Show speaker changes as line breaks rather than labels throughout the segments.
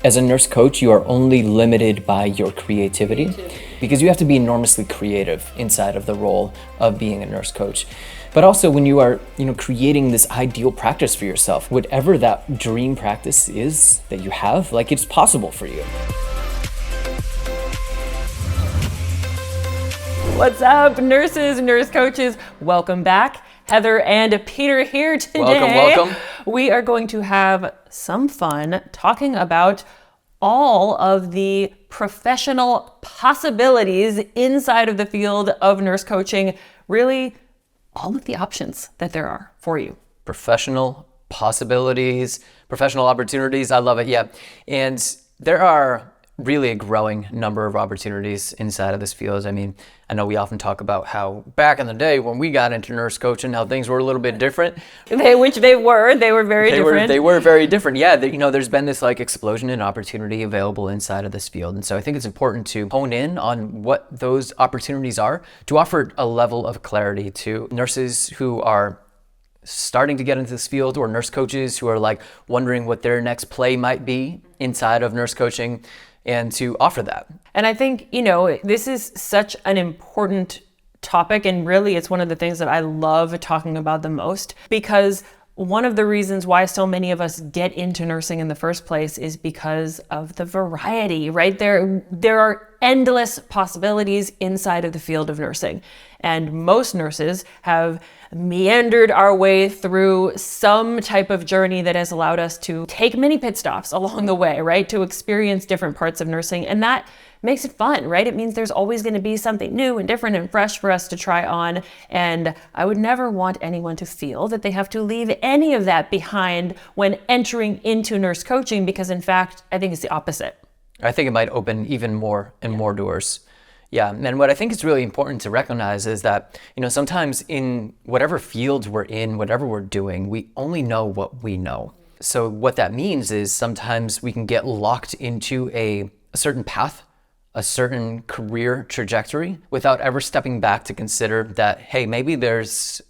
As a nurse coach, you are only limited by your creativity because you have to be enormously creative inside of the role of being a nurse coach. But also when you are, creating this ideal practice for yourself, whatever that dream practice is that you have, like, it's possible for you.
What's up, nurses, nurse coaches? Welcome back. Heather and Peter here today.
Welcome.
We are going to have some fun talking about all of the professional possibilities inside of the field of nurse coaching, really all of the options that there are for you.
Professional possibilities, professional opportunities. I love it. Yeah. And there are really a growing number of opportunities inside of this field. I mean, I know we often talk about how back in the day when we got into nurse coaching, how things were a little bit different.
They were very different.
They were very different. Yeah, there's been this explosion in opportunity available inside of this field. And so I think it's important to hone in on what those opportunities are to offer a level of clarity to nurses who are starting to get into this field, or nurse coaches who are wondering what their next play might be inside of nurse coaching, and to offer that.
And I think, this is such an important topic, and really it's one of the things that I love talking about the most, because one of the reasons why so many of us get into nursing in the first place is because of the variety, right? There are endless possibilities inside of the field of nursing. And most nurses have meandered our way through some type of journey that has allowed us to take many pit stops along the way, right? To experience different parts of nursing. And that makes it fun, right? It means there's always going to be something new and different and fresh for us to try on. And I would never want anyone to feel that they have to leave any of that behind when entering into nurse coaching, because in fact, I think it's the opposite.
I think it might open even more and more doors. Yeah, and what I think is really important to recognize is that, sometimes in whatever fields we're in, whatever we're doing, we only know what we know. So what that means is sometimes we can get locked into a certain path, a certain career trajectory, without ever stepping back to consider that, hey, maybe there's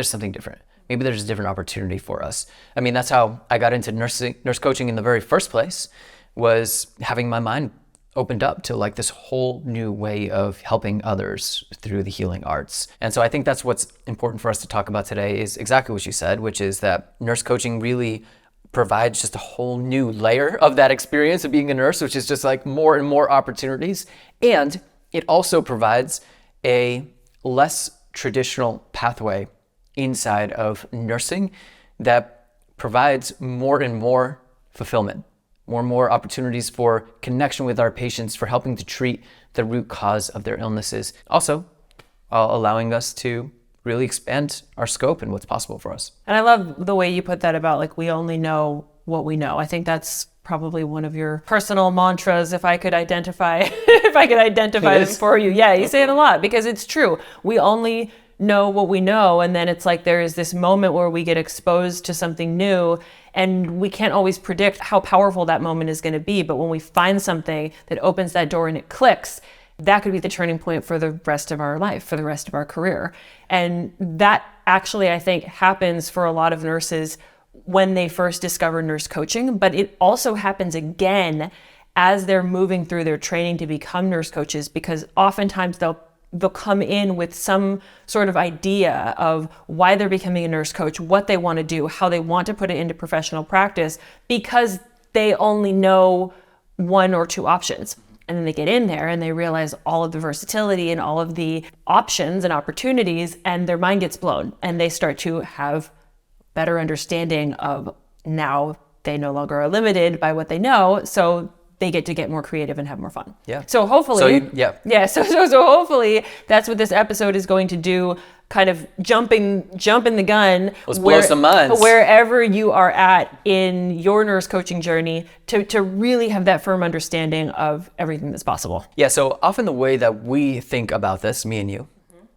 something different. Maybe there's a different opportunity for us. I mean, that's how I got into nurse coaching in the very first place, was having my mind opened up to this whole new way of helping others through the healing arts. And so I think that's what's important for us to talk about today, is exactly what you said, which is that nurse coaching really provides just a whole new layer of that experience of being a nurse, which is just more and more opportunities. And it also provides a less traditional pathway inside of nursing that provides more and more fulfillment, more and more opportunities for connection with our patients, for helping to treat the root cause of their illnesses. Also, allowing us to really expand our scope and what's possible for us.
And I love the way you put that about we only know what we know. I think that's probably one of your personal mantras, if I could identify them for you. Yeah, you say it a lot because it's true. We only know what we know, and then it's there is this moment where we get exposed to something new, and we can't always predict how powerful that moment is going to be. But when we find something that opens that door and it clicks, that could be the turning point for the rest of our life, for the rest of our career. And that actually, I think, happens for a lot of nurses when they first discover nurse coaching, but it also happens again as they're moving through their training to become nurse coaches, because oftentimes they'll come in with some sort of idea of why they're becoming a nurse coach, what they want to do, how they want to put it into professional practice, because they only know one or two options. And then they get in there and they realize all of the versatility and all of the options and opportunities, and their mind gets blown, and they start to have better understanding of, now they no longer are limited by what they know, so they get to get more creative and have more fun.
Yeah.
So hopefully, so hopefully that's what this episode is going to do, kind of jumping the gun.
Let's blow some minds.
Wherever you are at in your nurse coaching journey, to really have that firm understanding of everything that's possible.
Yeah, so often the way that we think about this, me and you,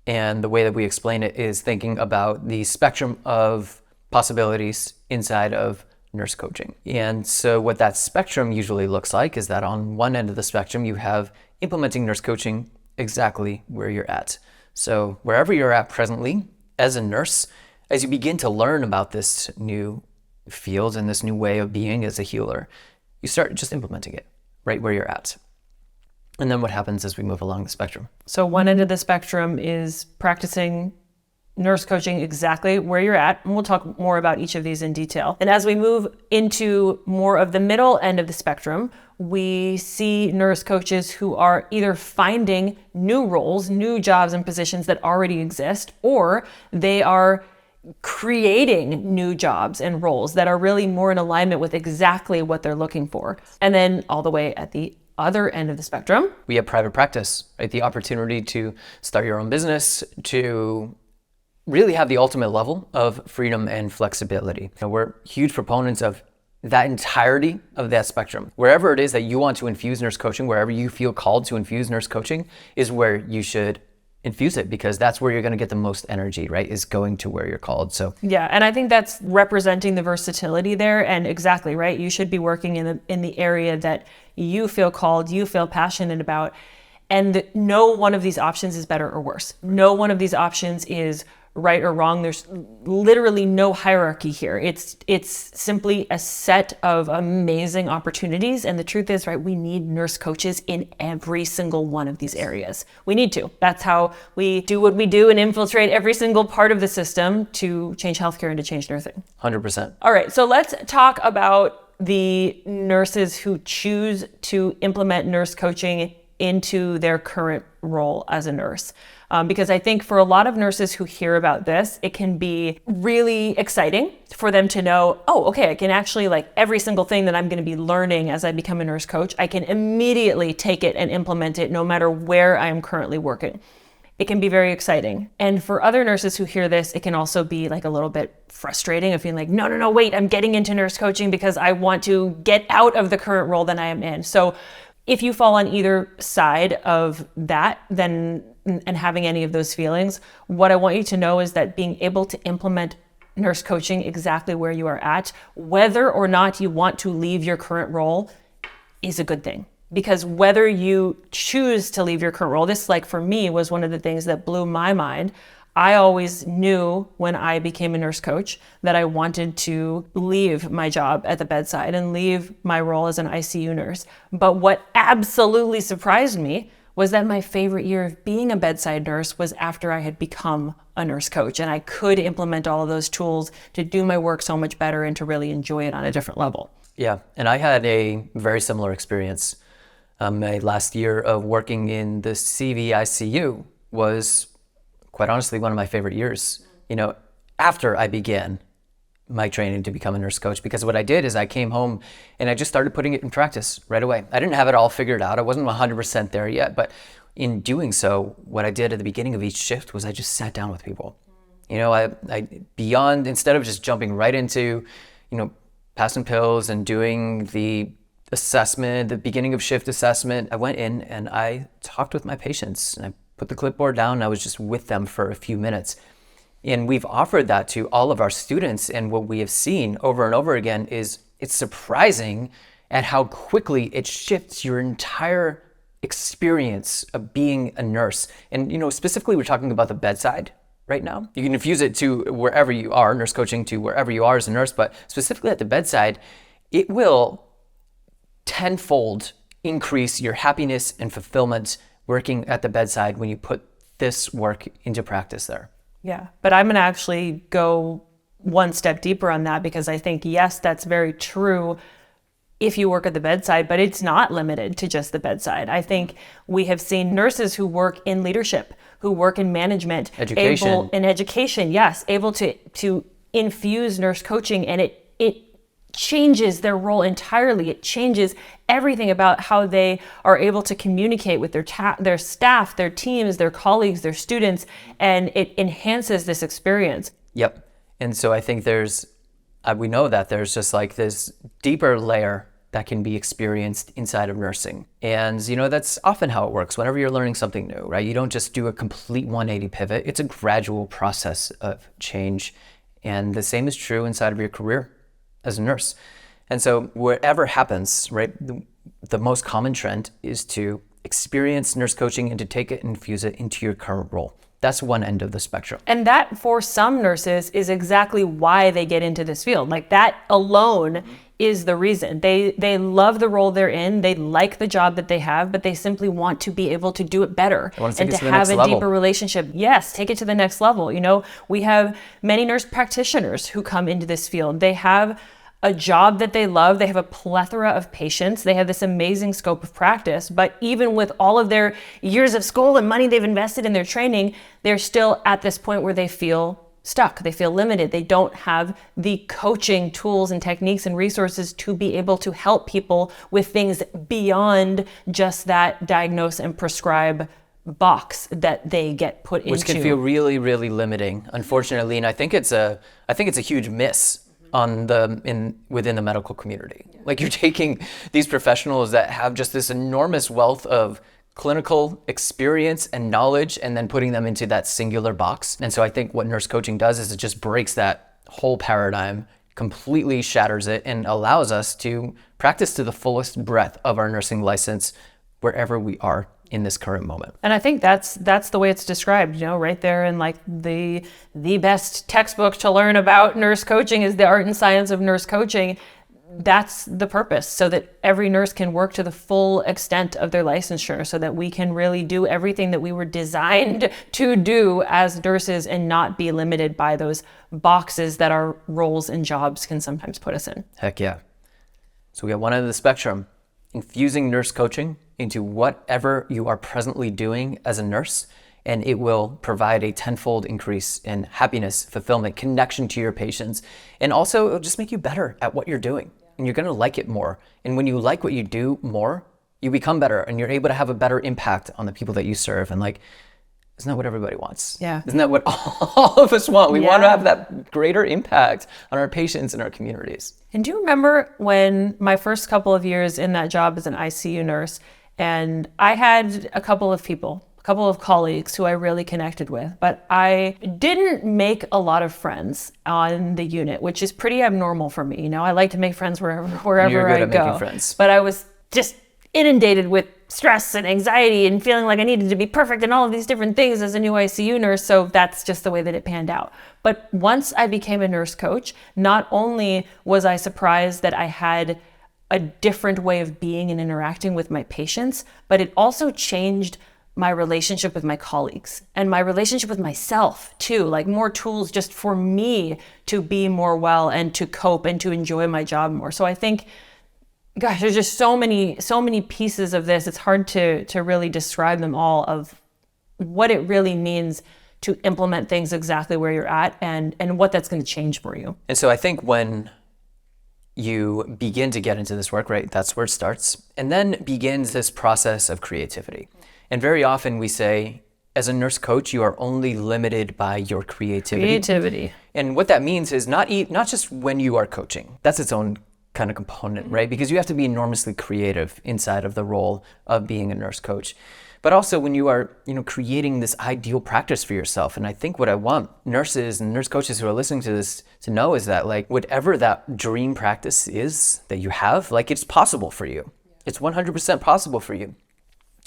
and the way that we explain it is thinking about the spectrum of possibilities inside of nurse coaching. And so what that spectrum usually looks like is that on one end of the spectrum, you have implementing nurse coaching exactly where you're at. So wherever you're at presently as a nurse, as you begin to learn about this new field and this new way of being as a healer, you start just implementing it right where you're at. And then what happens as we move along the spectrum?
So one end of the spectrum is practicing nurse coaching exactly where you're at. And we'll talk more about each of these in detail. And as we move into more of the middle end of the spectrum, we see nurse coaches who are either finding new roles, new jobs and positions that already exist, or they are creating new jobs and roles that are really more in alignment with exactly what they're looking for. And then all the way at the other end of the spectrum,
we have private practice, right? The opportunity to start your own business, to really have the ultimate level of freedom and flexibility. We're huge proponents of that entirety of that spectrum. Wherever it is that you want to infuse nurse coaching, wherever you feel called to infuse nurse coaching is where you should infuse it, because that's where you're going to get the most energy, right? Is going to where you're called. So
yeah, and I think that's representing the versatility there. And exactly right, you should be working in the area that you feel called, you feel passionate about, and no one of these options is better or worse. No one of these options is right or wrong. There's literally no hierarchy here. It's simply a set of amazing opportunities. And the truth is, right, we need nurse coaches in every single one of these areas. We need to. That's how we do what we do and infiltrate every single part of the system to change healthcare and to change nursing.
100%.
All right, so let's talk about the nurses who choose to implement nurse coaching into their current role as a nurse. Because I think for a lot of nurses who hear about this, it can be really exciting for them to know, oh, okay, I can actually, like, every single thing that I'm going to be learning as I become a nurse coach, I can immediately take it and implement it no matter where I am currently working. It can be very exciting. And for other nurses who hear this, it can also be like a little bit frustrating of feeling like, no, wait, I'm getting into nurse coaching because I want to get out of the current role that I am in. So if you fall on either side of that, then and having any of those feelings, what I want you to know is that being able to implement nurse coaching exactly where you are at, whether or not you want to leave your current role, is a good thing. Because whether you choose to leave your current role, this, like, for me, was one of the things that blew my mind. I always knew when I became a nurse coach that I wanted to leave my job at the bedside and leave my role as an ICU nurse. But what absolutely surprised me was that my favorite year of being a bedside nurse was after I had become a nurse coach, and I could implement all of those tools to do my work so much better and to really enjoy it on a different level.
Yeah, and I had a very similar experience. My last year of working in the CVICU was, quite honestly, one of my favorite years, after I began my training to become a nurse coach, because what I did is I came home and I just started putting it in practice right away. I didn't have it all figured out. I wasn't 100% there yet, but in doing so, what I did at the beginning of each shift was I just sat down with people. Instead of just jumping right into, passing pills and doing the assessment, the beginning of shift assessment, I went in and I talked with my patients and I put the clipboard down and I was just with them for a few minutes. And we've offered that to all of our students, and what we have seen over and over again is it's surprising at how quickly it shifts your entire experience of being a nurse. And specifically we're talking about the bedside right now. You can infuse it to wherever you are, nurse coaching to wherever you are as a nurse, but specifically at the bedside, it will tenfold increase your happiness and fulfillment working at the bedside when you put this work into practice there.
Yeah, but I'm going to actually go one step deeper on that, because I think, yes, that's very true if you work at the bedside, but it's not limited to just the bedside. I think we have seen nurses who work in leadership, who work in management,
education,
able to infuse nurse coaching, and it changes their role entirely. It changes everything about how they are able to communicate with their staff, their teams, their colleagues, their students, and it enhances this experience.
Yep. And so I think we know that there's just like this deeper layer that can be experienced inside of nursing. And that's often how it works whenever you're learning something new, right? You don't just do a complete 180 pivot. It's a gradual process of change. And the same is true inside of your career as a nurse. And so whatever happens, right, the most common trend is to experience nurse coaching and to take it and infuse it into your current role. That's one end of the spectrum.
And that, for some nurses, is exactly why they get into this field. Like, that alone is the reason. They love the role they're in. They like the job that they have, but they simply want to be able to do it better and to have a deeper relationship. Yes, take it to the next level. You know, we have many nurse practitioners who come into this field. They have a job that they love. They have a plethora of patients. They have this amazing scope of practice. But even with all of their years of school and money they've invested in their training, they're still at this point where they feel stuck. They feel limited. They don't have the coaching tools and techniques and resources to be able to help people with things beyond just that diagnose and prescribe box that they get put into.
Which can feel really, really limiting, unfortunately. And I think it's a huge miss within the medical community. Like, you're taking these professionals that have just this enormous wealth of clinical experience and knowledge and then putting them into that singular box. And so I think what nurse coaching does is it just breaks that whole paradigm, completely shatters it, and allows us to practice to the fullest breadth of our nursing license wherever we are in this current moment.
And I think that's the way it's described, you know, right there in like the best textbook to learn about nurse coaching is The Art and Science of Nurse Coaching. That's the purpose, so that every nurse can work to the full extent of their licensure, so that we can really do everything that we were designed to do as nurses and not be limited by those boxes that our roles and jobs can sometimes put us in.
Heck yeah. So we got one end of the spectrum, infusing nurse coaching into whatever you are presently doing as a nurse, and it will provide a tenfold increase in happiness, fulfillment, connection to your patients, and also it'll just make you better at what you're doing. And you're gonna like it more. And when you like what you do more, you become better and you're able to have a better impact on the people that you serve. And like, isn't that what everybody wants?
Yeah.
Isn't that what all of us want? We want to have that greater impact on our patients and our communities.
And do you remember when my first couple of years in that job as an ICU nurse, and I had a couple of colleagues who I really connected with, but I didn't make a lot of friends on the unit, which is pretty abnormal for me. You know, I like to make friends wherever
You're good
I
at
go.
making friends.
But I was just inundated with stress and anxiety and feeling like I needed to be perfect and all of these different things as a new ICU nurse. So that's just the way that it panned out. But once I became a nurse coach, not only was I surprised that I had a different way of being and interacting with my patients, but it also changed my relationship with my colleagues and my relationship with myself too, like more tools just for me to be more well and to cope and to enjoy my job more. So I think, gosh, there's just so many pieces of this. It's hard to really describe them all, of what it really means to implement things exactly where you're at and what that's going to change for you.
And so I think when you begin to get into this work, right, that's where it starts. And then begins this process of creativity. And very often we say, as a nurse coach, you are only limited by your creativity. And what that means is not just when you are coaching. That's its own kind of component, right? Because you have to be enormously creative inside of the role of being a nurse coach. But also when you are, creating this ideal practice for yourself. And I think what I want nurses and nurse coaches who are listening to this to know is that, like, whatever that dream practice is that you have, like, it's possible for you. It's 100% possible for you.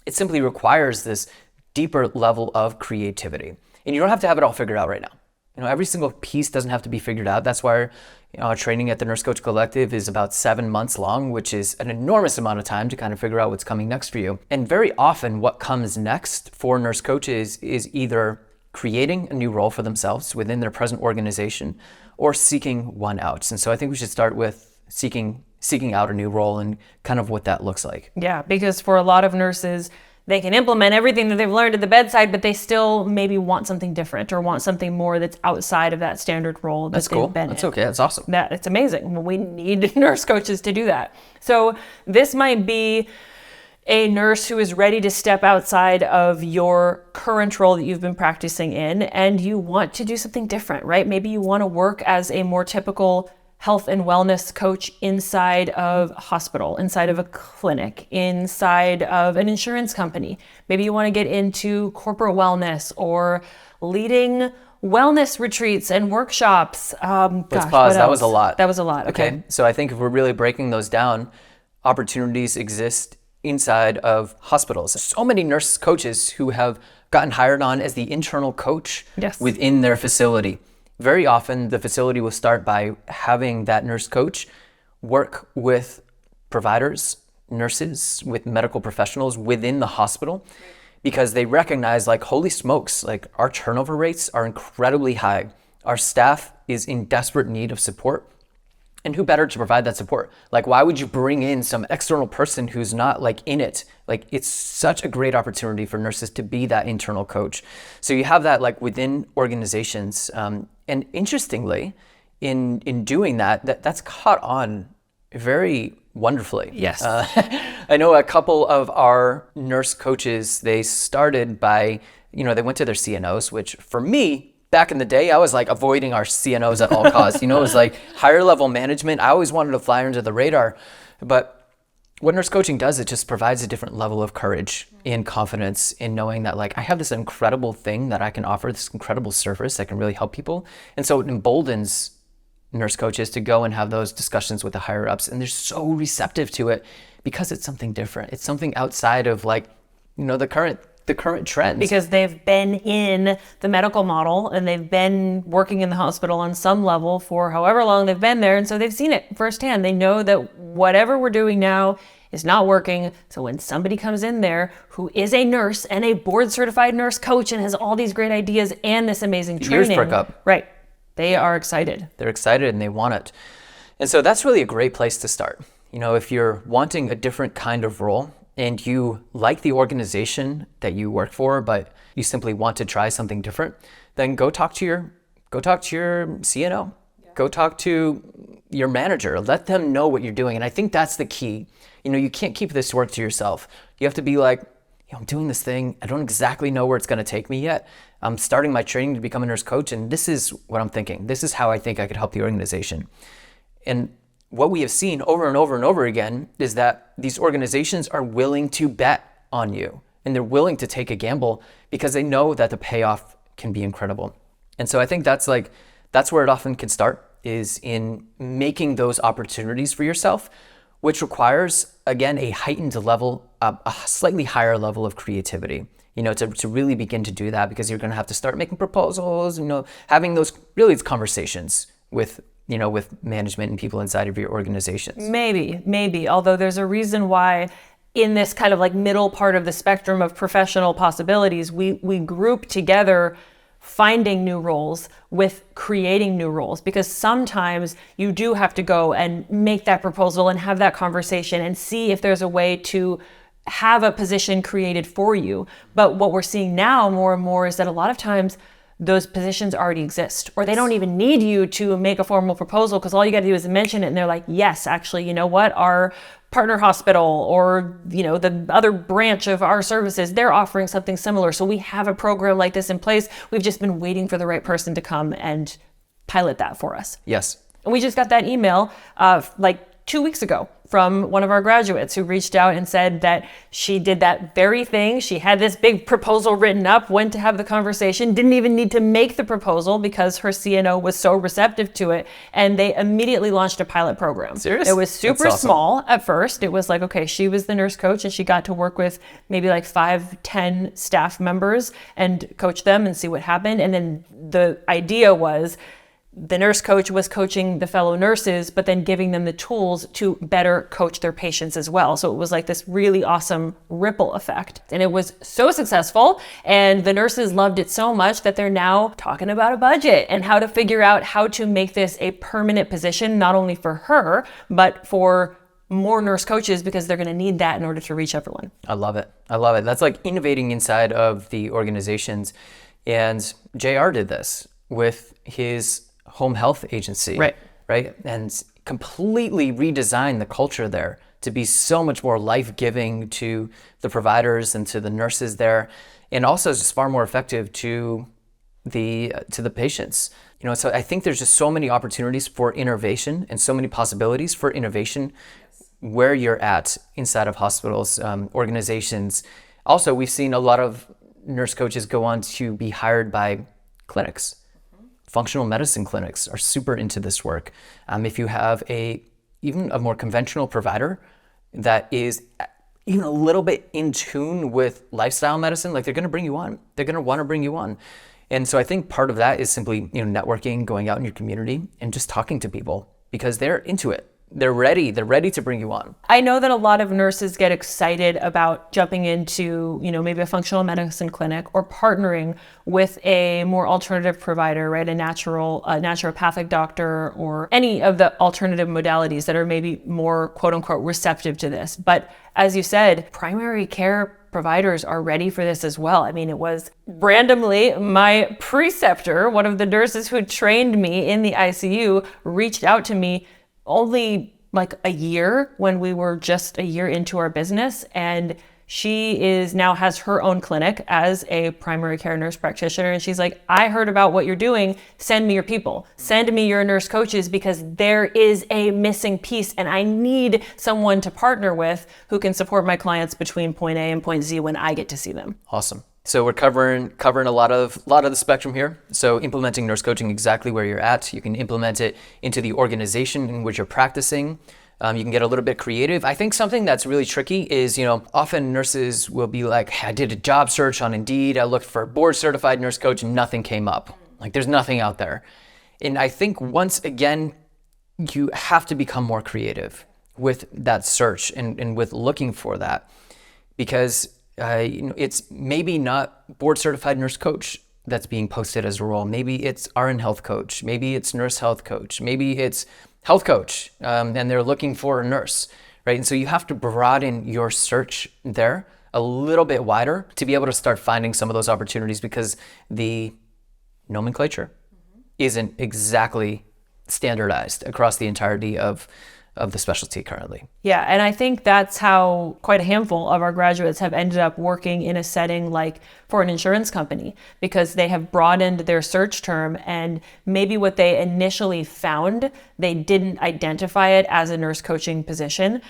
It simply requires this deeper level of creativity. And you don't have to have it all figured out right now. Every single piece doesn't have to be figured out. That's why our training at the Nurse Coach Collective is about 7 months long, which is an enormous amount of time to kind of figure out what's coming next for you. And very often what comes next for nurse coaches is either creating a new role for themselves within their present organization or seeking one out. And so I think we should start with seeking out a new role and kind of what that looks like.
Yeah, because for a lot of nurses, they can implement everything that they've learned at the bedside, but they still maybe want something different or want something more that's outside of that standard role that they've been in.
That's okay. That's awesome.
It's amazing. We need nurse coaches to do that. So this might be a nurse who is ready to step outside of your current role that you've been practicing in, and you want to do something different, right? Maybe you want to work as a more typical health and wellness coach inside of a hospital, inside of a clinic, inside of an insurance company. Maybe you want to get into corporate wellness or leading wellness retreats and workshops.
Let's pause. That was a lot.
That was a lot.
Okay. So I think if we're really breaking those down, opportunities exist inside of hospitals. So many nurse coaches who have gotten hired on as the internal coach within their facility. Very often, the facility will start by having that nurse coach work with providers, nurses, with medical professionals within the hospital, because they recognize, like, holy smokes, like, our turnover rates are incredibly high. Our staff is in desperate need of support. And who better to provide that support? Like, why would you bring in some external person who's not, like, in it? Like, it's such a great opportunity for nurses to be that internal coach. So you have that, like, within organizations. And interestingly, in doing that's caught on very wonderfully.
Yes.
I know a couple of our nurse coaches, they started by, they went to their CNOs, which for me, back in the day, I was like avoiding our CNOs at all costs. It was like higher level management. I always wanted to fly under the radar. But what nurse coaching does, it just provides a different level of courage and confidence in knowing that, like, I have this incredible thing that I can offer, this incredible service that can really help people. And so it emboldens nurse coaches to go and have those discussions with the higher ups. And they're so receptive to it because it's something different. It's something outside of, like, the current trends.
Because they've been in the medical model and they've been working in the hospital on some level for however long they've been there. And so they've seen it firsthand. They know that whatever we're doing now is not working. So when somebody comes in there who is a nurse and a board certified nurse coach and has all these great ideas and this amazing training,
ears perk up.
Right, they are excited.
They're excited and they want it. And so that's really a great place to start. If you're wanting a different kind of role, and you like the organization that you work for, but you simply want to try something different, then go talk to your CNO. Yeah. Go talk to your manager. Let them know what you're doing. And I think that's the key. You can't keep this work to yourself. You have to be like, I'm doing this thing. I don't exactly know where it's going to take me yet. I'm starting my training to become a nurse coach, and this is what I'm thinking. This is how I think I could help the organization. And what we have seen over and over and over again is that these organizations are willing to bet on you, and they're willing to take a gamble because they know that the payoff can be incredible. And so I think that's where it often can start, is in making those opportunities for yourself, which requires, again, a heightened level, a slightly higher level of creativity, to really begin to do that, because you're going to have to start making proposals, having those really conversations with management and people inside of your organizations.
Maybe. Although there's a reason why in this kind of like middle part of the spectrum of professional possibilities, we group together finding new roles with creating new roles, because sometimes you do have to go and make that proposal and have that conversation and see if there's a way to have a position created for you. But what we're seeing now more and more is that a lot of times those positions already exist, or they don't even need you to make a formal proposal, because all you got to do is mention it and they're like, yes, actually, you know what, our partner hospital or the other branch of our services, they're offering something similar, so we have a program like this in place. We've just been waiting for the right person to come and pilot that for us.
Yes.
And we just got that email like 2 weeks ago from one of our graduates who reached out and said that she did that very thing. She had this big proposal written up, went to have the conversation, didn't even need to make the proposal because her CNO was so receptive to it. And they immediately launched a pilot program.
Serious?
It was super small at first. It was like, okay, she was the nurse coach and she got to work with maybe like 5-10 staff members and coach them and see what happened. And then the idea was, the nurse coach was coaching the fellow nurses, but then giving them the tools to better coach their patients as well. So it was like this really awesome ripple effect. And it was so successful. And the nurses loved it so much that they're now talking about a budget and how to figure out how to make this a permanent position, not only for her, but for more nurse coaches, because they're going to need that in order to reach everyone.
I love it. That's like innovating inside of the organizations. And JR did this with his home health agency, right? And completely redesigned the culture there to be so much more life-giving to the providers and to the nurses there, and also just far more effective to the patients. So I think there's just so many opportunities for innovation and so many possibilities for innovation where you're at inside of hospitals, organizations. Also, we've seen a lot of nurse coaches go on to be hired by clinics. Functional medicine clinics are super into this work. If you have even a more conventional provider that is even a little bit in tune with lifestyle medicine, like, they're going to bring you on. They're going to want to bring you on. And so I think part of that is simply networking, going out in your community and just talking to people, because they're into it. they're ready to bring you on.
I know that a lot of nurses get excited about jumping into, maybe a functional medicine clinic or partnering with a more alternative provider, right? A naturopathic doctor or any of the alternative modalities that are maybe more quote unquote receptive to this. But as you said, primary care providers are ready for this as well. I mean, it was randomly my preceptor, one of the nurses who trained me in the ICU, reached out to me only like a year when we were just a year into our business. And she now has her own clinic as a primary care nurse practitioner. And she's like, I heard about what you're doing. Send me your people. Send me your nurse coaches because there is a missing piece and I need someone to partner with who can support my clients between point A and point Z when I get to see them.
Awesome. So we're covering a lot of the spectrum here. So implementing nurse coaching exactly where you're at. You can implement it into the organization in which you're practicing. You can get a little bit creative. I think something that's really tricky is, often nurses will be like, hey, I did a job search on Indeed. I looked for a board certified nurse coach and nothing came up. Like there's nothing out there. And I think once again, you have to become more creative with that search and with looking for that, because it's maybe not board certified nurse coach that's being posted as a role. Maybe it's RN health coach. Maybe it's nurse health coach. Maybe it's health coach, and they're looking for a nurse, right? And so you have to broaden your search there a little bit wider to be able to start finding some of those opportunities, because the nomenclature isn't exactly standardized across the entirety of the specialty currently.
Yeah, and I think that's how quite a handful of our graduates have ended up working in a setting like for an insurance company, because they have broadened their search term and maybe what they initially found, they didn't identify it as a nurse coaching position.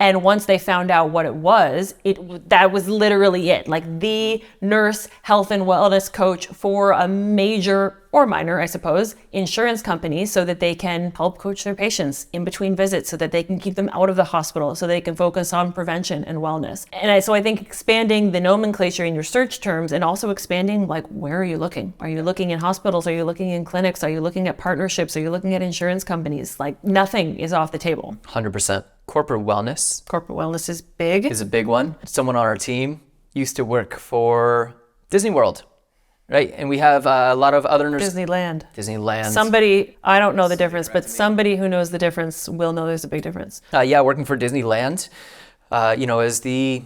And once they found out what it was, that was literally it. Like the nurse health and wellness coach for a major or minor, I suppose, insurance company, so that they can help coach their patients in between visits, so that they can keep them out of the hospital, so they can focus on prevention and wellness. And so I think expanding the nomenclature in your search terms, and also expanding, like, where are you looking? Are you looking in hospitals? Are you looking in clinics? Are you looking at partnerships? Are you looking at insurance companies? Like, nothing is off the table.
100%. Corporate wellness.
Corporate wellness is big.
Is a big one. Someone on our team used to work for Disney World, right? And we have a lot of other nurses. Disneyland.
Somebody, I don't know the difference, but somebody who knows the difference will know there's a big difference.
Yeah, working for Disneyland, as the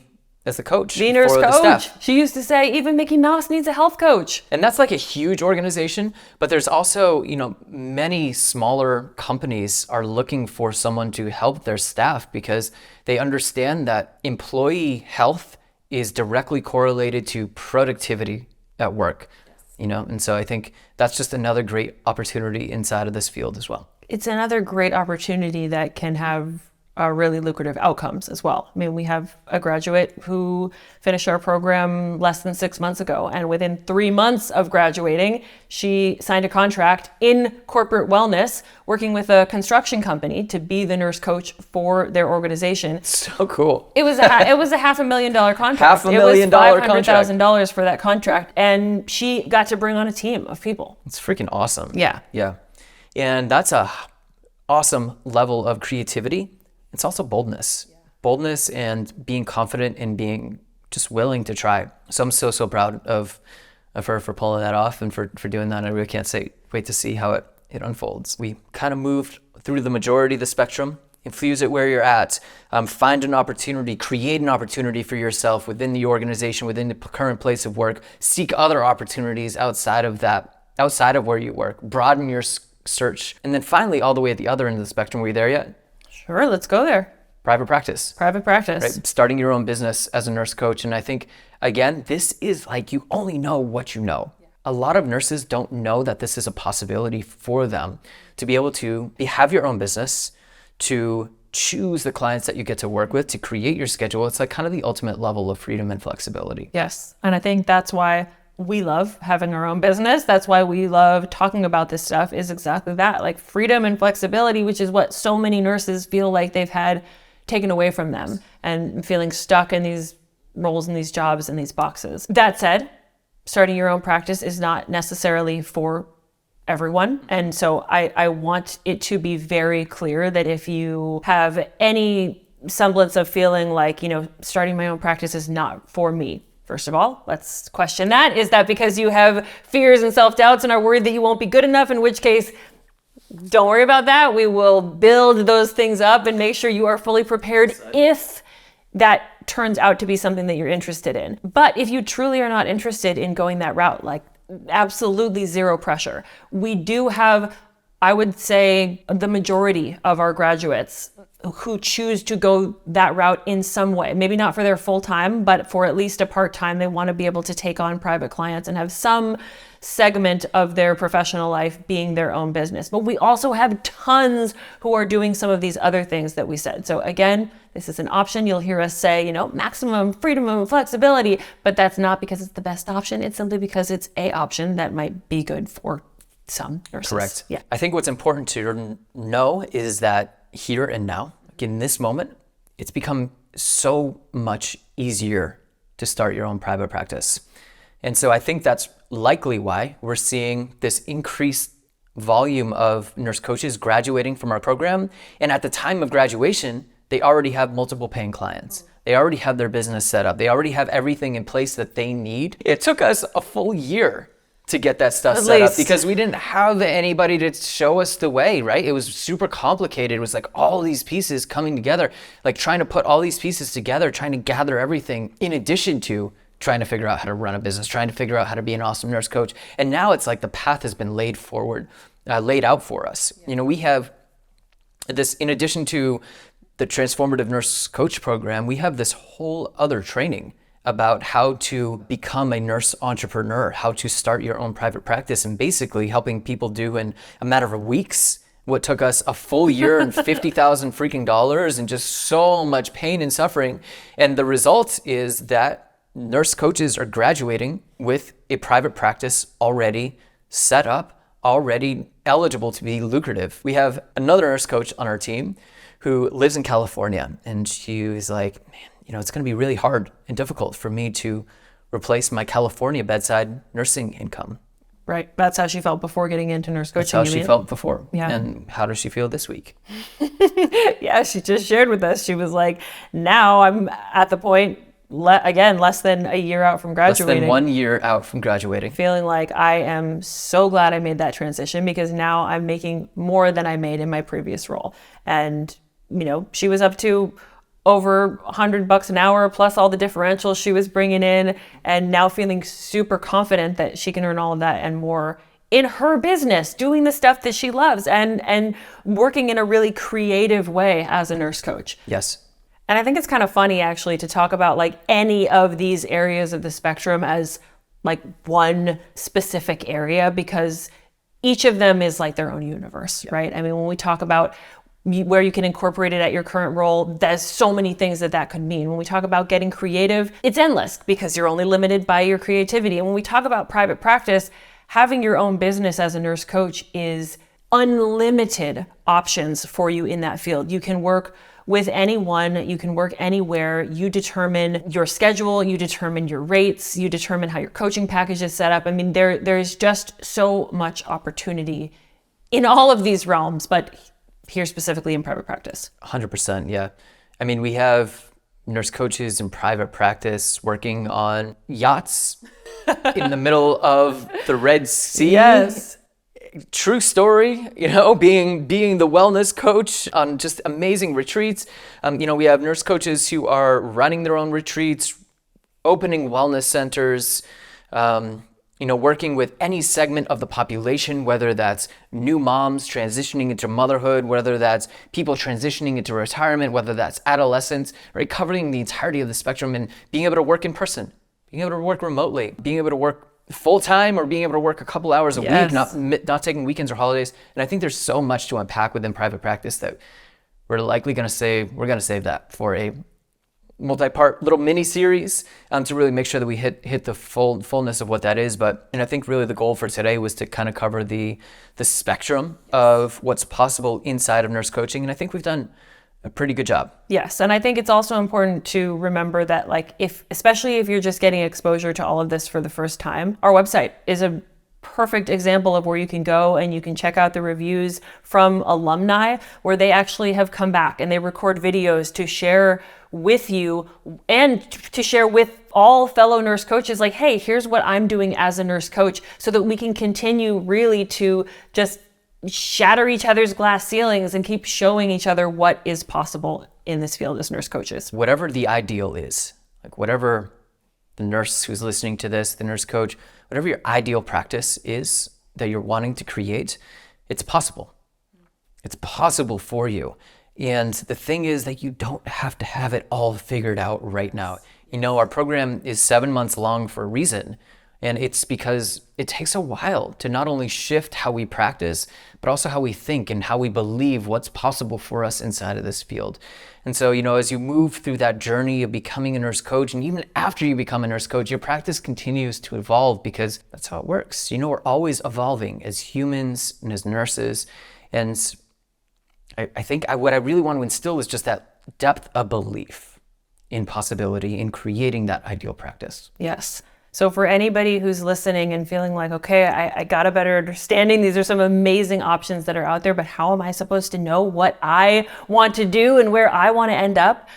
coach.
The nurse
for
coach.
The staff.
She used to say, even Mickey Mouse needs a health coach.
And that's like a huge organization, but there's also, many smaller companies are looking for someone to help their staff, because they understand that employee health is directly correlated to productivity at work, and so I think that's just another great opportunity inside of this field as well.
It's another great opportunity that can have really lucrative outcomes as well. I mean, we have a graduate who finished our program less than 6 months ago, and within 3 months of graduating, she signed a contract in corporate wellness, working with a construction company to be the nurse coach for their organization.
So cool.
It was a $500,000 contract.
$500,000 contract.
$500,000 for that contract, and she got to bring on a team of people.
It's freaking awesome.
Yeah.
Yeah. And that's a awesome level of creativity. It's also boldness. Yeah. Boldness and being confident and being just willing to try. So I'm so proud of her for pulling that off and for doing that. I really can't wait to see how it unfolds. We kind of moved through the majority of the spectrum. Infuse it where you're at. Find an opportunity, create an opportunity for yourself within the organization, within the current place of work. Seek other opportunities outside of where you work. Broaden your search. And then finally, all the way at the other end of the spectrum, were you there yet?
Sure, let's go there.
Private practice. Right? Starting your own business as a nurse coach. And I think, again, this is like, you only know what you know. Yeah. A lot of nurses don't know that this is a possibility for them to be able to have your own business, to choose the clients that you get to work with, to create your schedule. It's like kind of the ultimate level of freedom and flexibility.
Yes. And I think that's why we love having our own business. That's why we love talking about this stuff, is exactly that, like freedom and flexibility, which is what so many nurses feel like they've had taken away from them, and feeling stuck in these roles and these jobs and these boxes. That said, starting your own practice is not necessarily for everyone. And so I want it to be very clear that if you have any semblance of feeling like, starting my own practice is not for me, first of all, let's question that. Is that because you have fears and self-doubts and are worried that you won't be good enough? In which case, don't worry about that. We will build those things up and make sure you are fully prepared if that turns out to be something that you're interested in. But if you truly are not interested in going that route, like absolutely zero pressure. We do have, I would say, the majority of our graduates who choose to go that route in some way, maybe not for their full time, but for at least a part-time. They want to be able to take on private clients and have some segment of their professional life being their own business. But we also have tons who are doing some of these other things that we said. So again, this is an option. You'll hear us say, maximum freedom and flexibility, but that's not because it's the best option. It's simply because it's a option that might be good for some nurses.
Correct.
Yeah.
I think what's important to know is that here and now, like in this moment, it's become so much easier to start your own private practice. And so I think that's likely why we're seeing this increased volume of nurse coaches graduating from our program. And at the time of graduation, they already have multiple paying clients. They already have their business set up. They already have everything in place that they need. It took us a full year to get that stuff set up because we didn't have anybody to show us the way, right? It was super complicated. It was like all these pieces coming together, like trying to put all these pieces together, trying to gather everything in addition to trying to figure out how to run a business, trying to figure out how to be an awesome nurse coach. And now it's like the path has been laid out for us. We have this, in addition to the Transformative Nurse Coach program, we have this whole other training about how to become a nurse entrepreneur, how to start your own private practice, and basically helping people do in a matter of weeks what took us a full year and $50,000 freaking dollars and just so much pain and suffering. And the result is that nurse coaches are graduating with a private practice already set up, already eligible to be lucrative. We have another nurse coach on our team who lives in California, and she was like, man, it's going to be really hard and difficult for me to replace my California bedside nursing income.
Right. That's how she felt before getting into nurse coaching.
That's how she felt before.
Yeah.
And how does she feel this week?
Yeah, she just shared with us. She was like, now I'm at the point, less than a year out from graduating.
Less than 1 year out from graduating.
Feeling like I am so glad I made that transition because now I'm making more than I made in my previous role. And, she was up to over $100 an hour plus all the differentials she was bringing in, and now feeling super confident that she can earn all of that and more in her business, doing the stuff that she loves and working in a really creative way as a nurse coach.
Yes.
And I think it's kind of funny actually to talk about like any of these areas of the spectrum as like one specific area, because each of them is like their own universe, right? I mean, when we talk about where you can incorporate it at your current role, there's so many things that could mean. When we talk about getting creative, it's endless because you're only limited by your creativity. And when we talk about private practice, having your own business as a nurse coach is unlimited options for you in that field. You can work with anyone, you can work anywhere. You determine your schedule, you determine your rates, you determine how your coaching package is set up. I mean, there's just so much opportunity in all of these realms, but here specifically in private practice.
100%, yeah. I mean, we have nurse coaches in private practice working on yachts in the middle of the Red Sea.
Yes.
True story, being the wellness coach on just amazing retreats. We have nurse coaches who are running their own retreats, opening wellness centers, working with any segment of the population, whether that's new moms transitioning into motherhood, whether that's people transitioning into retirement, whether that's adolescents, right? Covering the entirety of the spectrum and being able to work in person, being able to work remotely, being able to work full-time or being able to work a couple hours a week, not taking weekends or holidays. And I think there's so much to unpack within private practice that we're likely going to save that for a multi-part little mini series to really make sure that we hit the fullness of what that is. And I think really the goal for today was to kind of cover the spectrum of what's possible inside of nurse coaching. And I think we've done a pretty good job.
Yes. And I think it's also important to remember that especially if you're just getting exposure to all of this for the first time, our website is a perfect example of where you can go and you can check out the reviews from alumni where they actually have come back and they record videos to share with you and to share with all fellow nurse coaches, like, hey, here's what I'm doing as a nurse coach, so that we can continue really to just shatter each other's glass ceilings and keep showing each other what is possible in this field as nurse coaches.
Whatever the ideal is, like whatever the nurse who's listening to this, the nurse coach, whatever your ideal practice is that you're wanting to create, it's possible. It's possible for you. And the thing is that you don't have to have it all figured out right now. You know, our program is 7 months long for a reason. And it's because it takes a while to not only shift how we practice, but also how we think and how we believe what's possible for us inside of this field. And so, you know, as you move through that journey of becoming a nurse coach, and even after you become a nurse coach, your practice continues to evolve because that's how it works. You know, we're always evolving as humans and as nurses. And I think what I really want to instill is just that depth of belief in possibility, in creating that ideal practice.
Yes. So for anybody who's listening and feeling like, okay, I got a better understanding, these are some amazing options that are out there, but how am I supposed to know what I want to do and where I want to end up?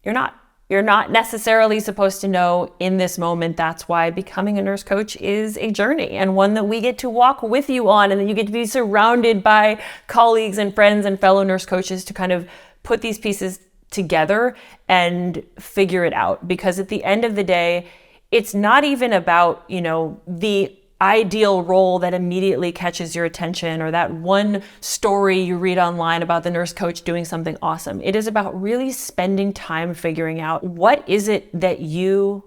You're not. You're not necessarily supposed to know in this moment. That's why becoming a nurse coach is a journey, and one that we get to walk with you on, and then you get to be surrounded by colleagues and friends and fellow nurse coaches to kind of put these pieces together and figure it out. Because at the end of the day, it's not even about, you know, the ideal role that immediately catches your attention or that one story you read online about the nurse coach doing something awesome. It is about really spending time figuring out, what is it that you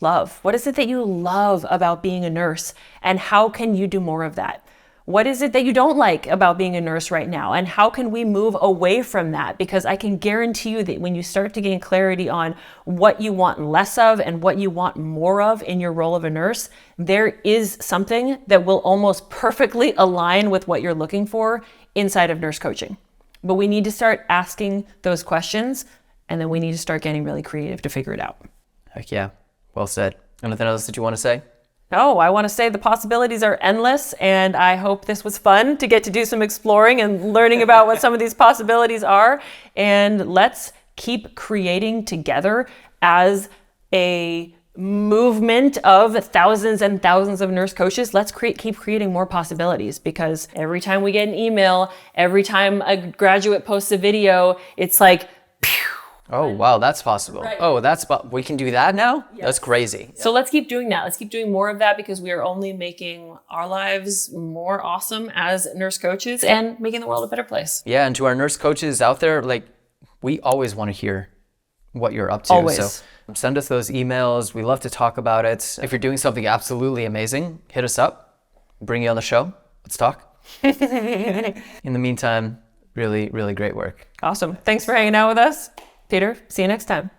love? What is it that you love about being a nurse, and how can you do more of that? What is it that you don't like about being a nurse right now? And how can we move away from that? Because I can guarantee you that when you start to gain clarity on what you want less of and what you want more of in your role of a nurse, there is something that will almost perfectly align with what you're looking for inside of nurse coaching. But we need to start asking those questions, and then we need to start getting really creative to figure it out.
Heck yeah. Well said. Anything else that you want to say?
No, I want to say the possibilities are endless, and I hope this was fun to get to do some exploring and learning about what some of these possibilities are. And let's keep creating together as a movement of thousands and thousands of nurse coaches. Let's keep creating more possibilities, because every time we get an email, every time a graduate posts a video, it's like, phew.
Oh, wow, that's possible.
Right.
Oh, we can do that now? Yes. That's crazy.
So let's keep doing that. Let's keep doing more of that, because we are only making our lives more awesome as nurse coaches and making the world a better place.
Yeah, and to our nurse coaches out there, like, we always want to hear what you're up to.
Always.
So send us those emails. We love to talk about it. If you're doing something absolutely amazing, hit us up. Bring you on the show. Let's talk. In the meantime, really, really great work.
Awesome. Thanks for hanging out with us. Peter, see you next time.